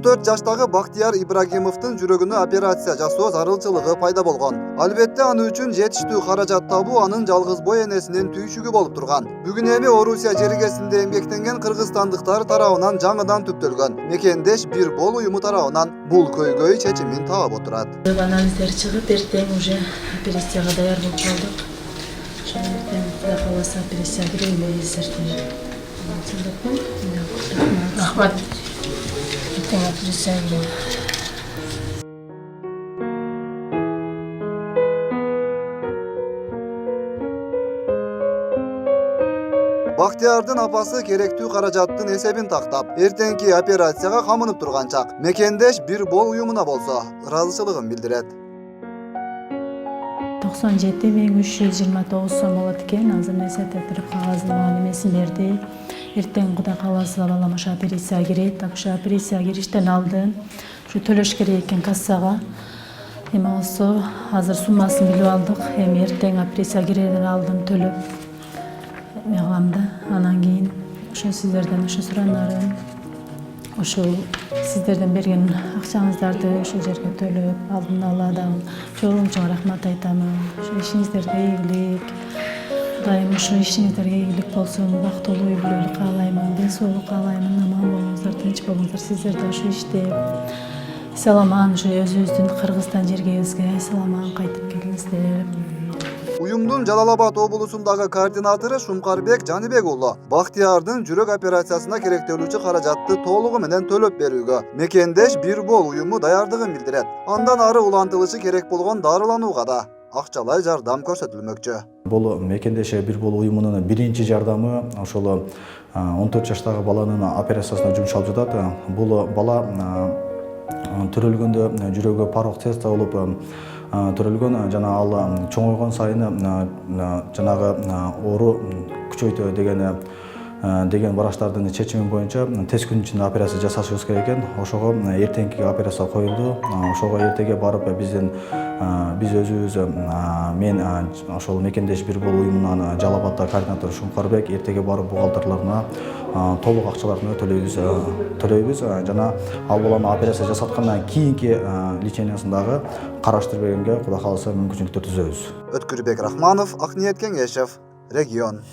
14 жаштагы Бактияр Ибрагимовдун жүрөгүнө операция жасоо зарылчылыгы пайда болгон. Албетте аны үчүн жетиштүү каражат табуу анын жалгыз бой энесинин түйшүгү болуп турган. Бүгүн эми Орусия жергесинде эмгектенген кыргызстандыктар тарабынан жаңыдан түптөлгөн Мекендеш бир бол уюму тарабынан бул көйгөй чечимин таап отурат. Анализдер чыгып, эртең уже операцияга даяр болуп калдык. Эртең Кудай кааласа операция киребиз эртең. Рахмат. Эртең операция киребиз. Бактиярдын апасы керектүү каражаттын эсебин тактап, эртеңки операцияга камынып турган чак Мекендеш бир бол уюмуна болсо ыраазычылыгын билдирет. 97.329 сом болот экен. Азыр эсептетип кагазын эмесин берди. Эртең Кудай кааласа балам ошо операцияга кирет. Ошо операцияга кириштен алдын ушу төлөш керек экен кассага. Эми болсо азыр суммасын билип алдык. Эми эртең операцияга кирерден алдын төлөп калам да. Анан кийин ошо сиздерден ошо суранарым, ошо сиздерден берген акчаңыздарды ошол жерге төлөп алдын ала дагы чоң рахмат айтамын. Ошо ишиңиздерге ийгилик. Кудайым ошо ишиңиздерге ийгилик болсун, бактылуу үй бүлөлүк каалаймын, ден соолук каалаймын, аман болуңуздар, тынч болуңуздар. Сиздер да ошо иштеп, эселаман ошо өзүбүздүн Кыргызстан жергебизге эселаман кайтып келиңиздер. Уюмдун Жалал Абад облусундагы координатору Шумкарбек Жаныбек уулу Бактиярдын жүрөк операциясына керектелүүчү каражатты толугу менен төлөп берүүгө Мекендеш бир бол уюму даярдыгын билдирет. Андан ары улантылышы керек болгон дарыланууга да акчалай жардам көрсөтүлмөкчү. Бул Мекендеш бир бол уюмунун биринчи жардамы ошол 14 жаштагы баланын операциясына жумшалып жатат. Бул бала төрөлгөндө жүрөгү порог теста болуп төрөлгөн, жана ал чоңойгон сайын жанагы оору күчөйтө деген бараштардын чечими боюнча тез күн ичинде операция жасашыбыз керек экен. Ошого эртеңки операция коюлду. Ошого эртеге барып биз өзүбүз мен ошол Мекендеш бир бол уюмунан Жалал Абадта координатор Шумкарбек эртеге барып бухгалтерларына толук акчаларын төлөйбүз. Жана ал баланы операция жасаткандан кийинки лечениясын дагы караштырып бергенге Кудай кааласа мүмкүнчүлүктөр түзөбүз. Өткүрбек Рахманов, Акниет Кеңешев, Регион.